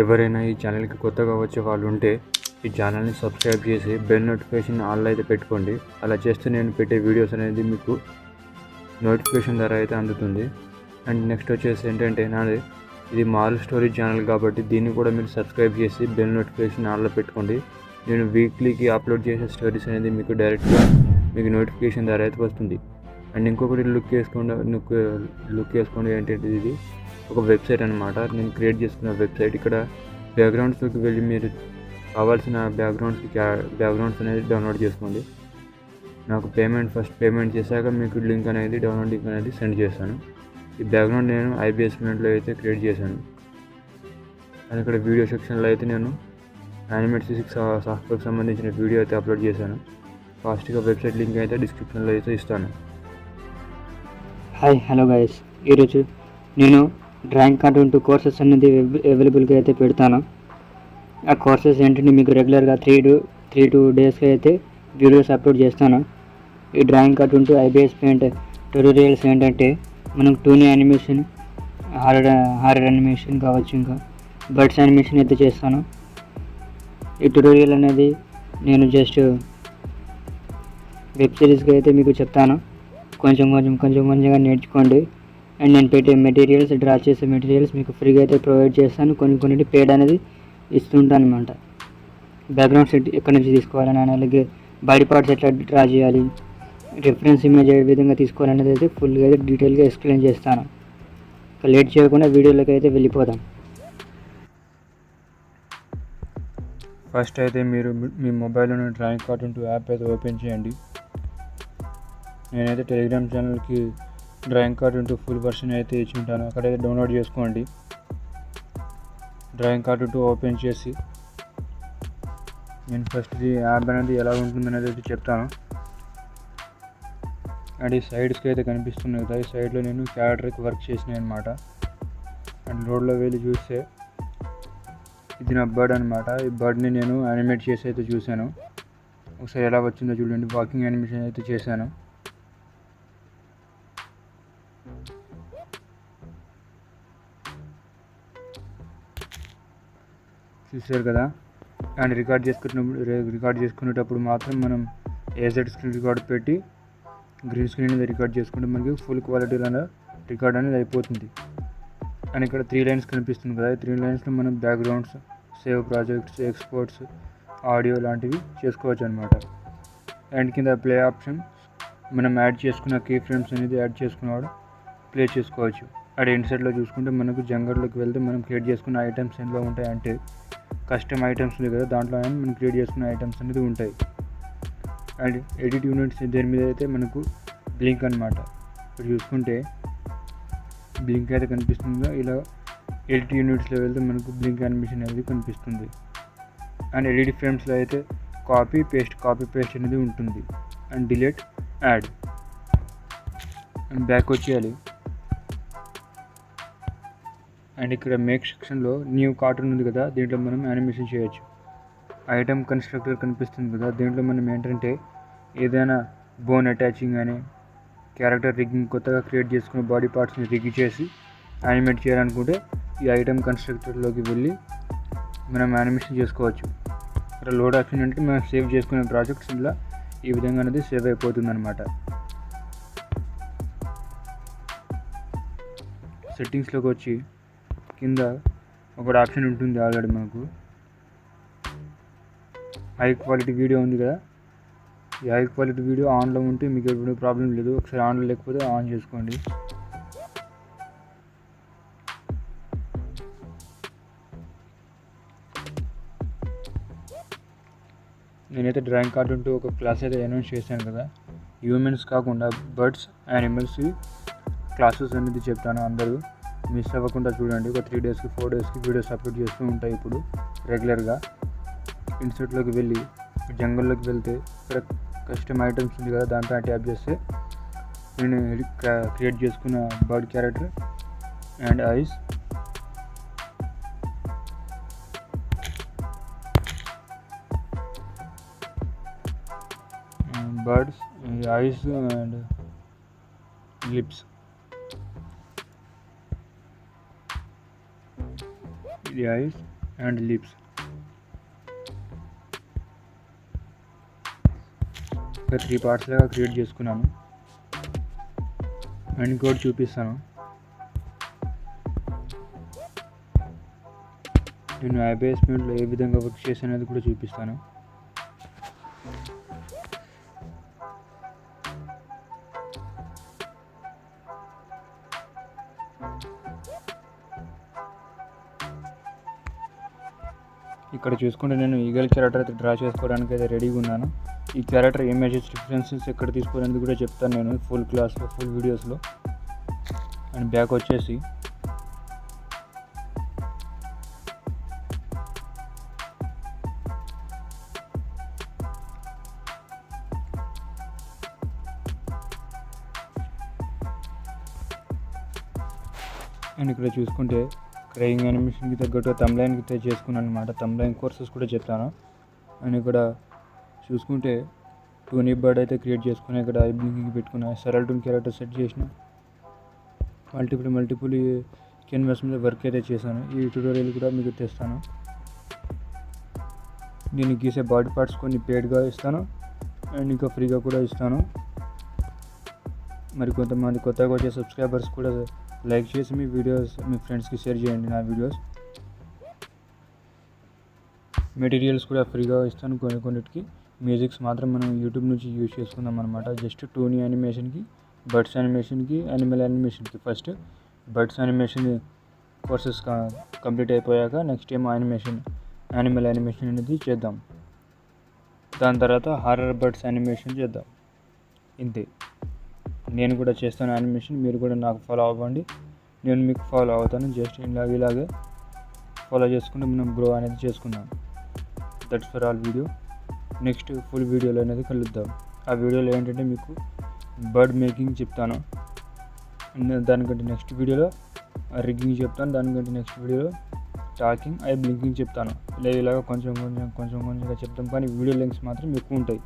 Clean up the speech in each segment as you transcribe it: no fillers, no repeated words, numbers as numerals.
ఎవరైనా ఈ ఛానల్కి కొత్తగా వచ్చే వాళ్ళు ఉంటే ఈ ఛానల్ని సబ్స్క్రైబ్ చేసి బెల్ నోటిఫికేషన్ ఆన్లో అయితే పెట్టుకోండి. అలా చేస్తే నేను పెట్టే వీడియోస్ అనేది మీకు నోటిఫికేషన్ ద్వారా అయితే అందుతుంది. అండ్ నెక్స్ట్ వచ్చేసి ఏంటంటే నాది ఇది మాల్ స్టోరీ ఛానల్ కాబట్టి దీన్ని కూడా మీరు సబ్స్క్రైబ్ చేసి బెల్ నోటిఫికేషన్ ఆన్లో పెట్టుకోండి. నేను వీక్లీకి అప్లోడ్ చేసే స్టోరీస్ అనేది మీకు డైరెక్ట్గా మీకు నోటిఫికేషన్ ద్వారా అయితే వస్తుంది. అండ్ ఇంకొకటి లుక్ వేసుకోండి ఏంటంటే ఇది ఒక వెబ్సైట్ అనమాట. నేను క్రియేట్ చేసుకున్న వెబ్సైట్. ఇక్కడ బ్యాక్గ్రౌండ్స్లోకి వెళ్ళి మీరు కావాల్సిన బ్యాక్గ్రౌండ్స్ అనేది డౌన్లోడ్ చేసుకోండి. నాకు ఫస్ట్ పేమెంట్ చేశాక మీకు డౌన్లోడ్ లింక్ అనేది సెండ్ చేస్తాను. ఈ బ్యాక్గ్రౌండ్ నేను IBS Paintలో అయితే క్రియేట్ చేశాను. అండ్ ఇక్కడ వీడియో సెక్షన్లో అయితే నేను యానిమేట్ C6 సాఫ్ట్వేర్కి సంబంధించిన వీడియో అయితే అప్లోడ్ చేశాను. ఫాస్ట్గా వెబ్సైట్ లింక్ అయితే డిస్క్రిప్షన్లో అయితే ఇస్తాను. హాయ్ హలో గైస్, ఈరోజు నేను డ్రాయింగ్ కార్టూన్ 2 కోర్సెస్ అనేది అవైలబుల్గా అయితే పెడతాను. ఆ కోర్సెస్ ఏంటంటే మీకు రెగ్యులర్గా 3 డేస్కి అయితే వీడియోస్ అప్లోడ్ చేస్తాను. ఈ drawing cartoon 2 IBS Paint tutorials ఏంటంటే మనం 2D యానిమేషన్, హారర్ యానిమేషన్ కావచ్చు, ఇంకా బర్డ్స్ యానిమేషన్ అయితే చేస్తాను. ఈ ట్యూటోరియల్ అనేది నేను జస్ట్ వెబ్ సిరీస్గా అయితే మీకు చెప్తాను. కొంచెంగా నేర్చుకోండి. అండ్ నేను పెట్టే మెటీరియల్స్, డ్రా చేసే మెటీరియల్స్ మీకు ఫ్రీగా అయితే ప్రొవైడ్ చేస్తాను. కొన్ని పేడ్ అనేది ఇస్తుంటాను అనమాట. బ్యాక్గ్రౌండ్ సెట్ ఎక్కడి నుంచి తీసుకోవాలని, అలాగే బాడీ పార్ట్స్ ఎట్లా డ్రా చేయాలి, రిఫరెన్స్ ఇమేజ్ ఏ విధంగా తీసుకోవాలనేది అయితే ఫుల్గా అయితే డీటెయిల్గా ఎక్స్ప్లెయిన్ చేస్తాను. లేట్ చేయకుండా వీడియోలోకి అయితే వెళ్ళిపోదాం. ఫస్ట్ అయితే మీరు మీ మొబైల్లోని డ్రాయింగ్ కార్టూన్ 2 యాప్ అయితే ఓపెన్ చేయండి. నేనైతే టెలిగ్రామ్ ఛానల్కి డ్రాయింగ్ కార్టూన్ 2 ఫుల్ వర్షన్ అయితే ఇచ్చి ఉంటాను. అక్కడైతే డౌన్లోడ్ చేసుకోండి. డ్రాయింగ్ కార్టూన్ 2 ఓపెన్ చేసి నేను ఫస్ట్ ఈ యాప్ అనేది ఎలా ఉంటుందనేది అయితే చెప్తాను. అండ్ ఈ సైడ్స్కి అయితే కనిపిస్తున్నాయి కదా, ఈ సైడ్లో నేను క్యారెక్టర్కి వర్క్ చేసినాయి అనమాట. అండ్ రోడ్లో వెళ్ళి చూస్తే ఇది నా బర్డ్ అనమాట. ఈ బర్డ్ని నేను యానిమేట్ చేసి అయితే చూశాను. ఒకసారి ఎలా వచ్చిందో చూడండి. వాకింగ్ యానిమేషన్ అయితే చేశాను. చూసారు కదా. అండ్ రికార్డ్ చేసుకునేటప్పుడు మాత్రం మనం AZ స్క్రీన్ రికార్డ్ పెట్టి గ్రీన్ స్క్రీన్ మీద రికార్డ్ చేసుకుంటే మనకి ఫుల్ క్వాలిటీలో రికార్డ్ అనేది అయిపోతుంది. అండ్ ఇక్కడ 3 లైన్స్ కనిపిస్తుంది కదా, ఈ 3 లైన్స్లో మనం backgrounds, save projects, exports, audio లాంటివి చేసుకోవచ్చు అనమాట. అండ్ కింద ప్లే ఆప్షన్ మనం యాడ్ చేసుకున్న కీ ఫ్రేమ్స్ అనేది యాడ్ చేసుకున్నవాడు ప్లే చేసుకోవచ్చు. అక్కడ ఇన్సైడ్లో చూసుకుంటే మనకు జంగల్లోకి వెళ్తే మనం క్రియేట్ చేసుకున్న ఐటమ్స్ ఎందులో ఉంటాయంటే కస్టమ్ ఐటమ్స్ ఉంది కదా, దాంట్లో మనం క్రియేట్ చేసుకున్న ఐటమ్స్ అనేది ఉంటాయి. అండ్ ఎడిట్ యూనిట్స్ దేని మీద అయితే మనకు బ్లింక్ అనమాట. ఇప్పుడు చూసుకుంటే బ్లింక్ అయితే కనిపిస్తుందో, ఇలా ఎడిట్ యూనిట్స్లో వెళ్తే మనకు బ్లింక్ యానిమేషన్ అనేది కనిపిస్తుంది. అండ్ ఎడిట్ ఫ్రేమ్స్లో అయితే కాపీ పేస్ట్ అనేది ఉంటుంది. And delete, add, and back వచ్చేయాలి. అండ్ ఇక్కడ మేక్ సెక్షన్లో న్యూ కార్టూన్ ఉంది కదా, దీంట్లో మనం యానిమేషన్ చేయొచ్చు. ఐటమ్ కన్స్ట్రక్టర్ కనిపిస్తుంది కదా, దీంట్లో మనం ఏంటంటే ఏదైనా బోన్ అటాచింగ్ అని, క్యారెక్టర్ రిగ్గింగ్, కొత్తగా క్రియేట్ చేసుకున్న బాడీ పార్ట్స్ని రిగ్ చేసి యానిమేట్ చేయాలనుకుంటే ఈ ఐటమ్ కన్స్ట్రక్టర్లోకి వెళ్ళి మనం యానిమేషన్ చేసుకోవచ్చు. ఇక్కడ లోడ్ ఆప్షన్ అంటే మనం సేవ్ చేసుకునే ప్రాజెక్ట్స్ ఇలా ఈ విధంగా అనేది సేవ్ అయిపోతుంది అనమాట. సెట్టింగ్స్లోకి వచ్చి కింద ఒక ఆప్షన్ ఉంటుంది ఆల్రెడీ మనకు, హై క్వాలిటీ వీడియో ఉంది కదా. ఈ హై క్వాలిటీ వీడియో ఆన్లో ఉంటే మీకు ఎప్పుడు ప్రాబ్లం లేదు. ఒకసారి ఆన్లో లేకపోతే ఆన్ చేసుకోండి. నేనైతే డ్రాయింగ్ కార్టూన్ 2 ఒక క్లాస్ అయితే అనౌన్స్ చేశాను కదా, హ్యూమన్స్ కాకుండా బర్డ్స్, యానిమల్స్ క్లాసెస్ అనేది చెప్తాను. అందరూ మిస్ అవ్వకుండా చూడండి. ఒక 3 డేస్కి 4 డేస్కి వీడియోస్ అప్లోడ్ చేస్తూ ఉంటాయి ఇప్పుడు రెగ్యులర్గా. ఇన్సర్ట్లోకి వెళ్ళి జంగల్లోకి వెళ్తే ఇక్కడ కస్టమ్ ఐటమ్స్ ఉంది కదా, దాంట్లో ట్యాప్ చేస్తే నేను క్రియేట్ చేసుకున్న bird character and ice, birds, ice and lips, ఇది ఐస్, అండ్ లిప్స్. ఒక 3 పార్ట్స్ లాగా క్రియేట్ చేసుకున్నాను. అండ్ ఇంకోటి చూపిస్తాను. నేను అడ్వర్టైజ్మెంట్లో ఏ విధంగా వర్క్ చేశానది కూడా చూపిస్తాను. ఇక్కడ చూసుకుంటే నేను ఈగల్ క్యారెక్టర్ అయితే డ్రా చేసుకోవడానికి అయితే రెడీగా ఉన్నాను. ఈ క్యారెక్టర్ ఇమేజెస్ రిఫరెన్సెస్ ఎక్కడ తీసుకోవడానికి కూడా చెప్తాను నేను ఫుల్ క్లాస్లో, ఫుల్ వీడియోస్లో. అండ్ బ్యాక్ వచ్చేసి అండ్ ఇక్కడ చూసుకుంటే క్రయింగ్ యానిమేషన్కి తగ్గట్టు తమ్లైన్కి చేసుకున్నాను అనమాట. తమ్లైన్ కోర్సెస్ కూడా చెప్తాను. అండ్ ఇక్కడ చూసుకుంటే టోనీ బర్డ్ అయితే క్రియేట్ చేసుకుని ఇక్కడ ఐ బ్లింకింగ్ పెట్టుకున్నా. సెరల్టూన్ క్యారెక్టర్ సెట్ చేసిన. మల్టిపుల్ కెన్వాస్ మీద వర్క్ అయితే చేశాను. ఈ ట్యూటోరియల్ కూడా మీకు తెస్తాను. నేను గీసే బాడీ పార్ట్స్ కొన్ని పేడ్గా ఇస్తాను అండ్ ఇంకా ఫ్రీగా కూడా ఇస్తాను. మరి కొంతమంది కొత్తగా వచ్చే సబ్స్క్రైబర్స్ కూడా లైక్ చేసి మీ వీడియోస్ మీ ఫ్రెండ్స్కి షేర్ చేయండి. నా వీడియోస్ మెటీరియల్స్ కూడా ఫ్రీగా ఇస్తాను. కొన్నిటికి మ్యూజిక్స్ మాత్రం మనం యూట్యూబ్ నుంచి యూజ్ చేసుకుందాం అనమాట. జస్ట్ టోనీ యానిమేషన్కి, బర్డ్స్ యానిమేషన్కి, యానిమల్ యానిమేషన్కి first birds animation courses complete అయిపోయాక నెక్స్ట్ ఏమో యానిమల్ యానిమేషన్ అనేది చేద్దాం. దాని తర్వాత హారర్ బర్డ్స్ యానిమేషన్ చేద్దాం. ఇంతే. నేను కూడా చేస్తాను యానిమేషన్. మీరు కూడా నాకు ఫాలో అవ్వండి, నేను మీకు ఫాలో అవుతాను. జస్ట్ ఇలాగే ఫాలో చేసుకుంటే మనం గ్రో అనేది చేసుకుందాం. That's for all video. Next full వీడియోలో అనేది కలుద్దాం. ఆ వీడియోలో ఏంటంటే మీకు బర్డ్ మేకింగ్ చెప్తాను. దానికంటే నెక్స్ట్ వీడియోలో రిగ్గింగ్ చెప్తాను. దానికంటే నెక్స్ట్ వీడియోలో టాకింగ్, ఐ బ్లింకింగ్ చెప్తాను. ఇలాగ కొంచెంగా చెప్తాం. కానీ వీడియో లెంగ్స్ మాత్రం ఎక్కువ ఉంటాయి.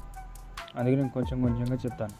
అందుకే నేను కొంచెంగా చెప్తాను.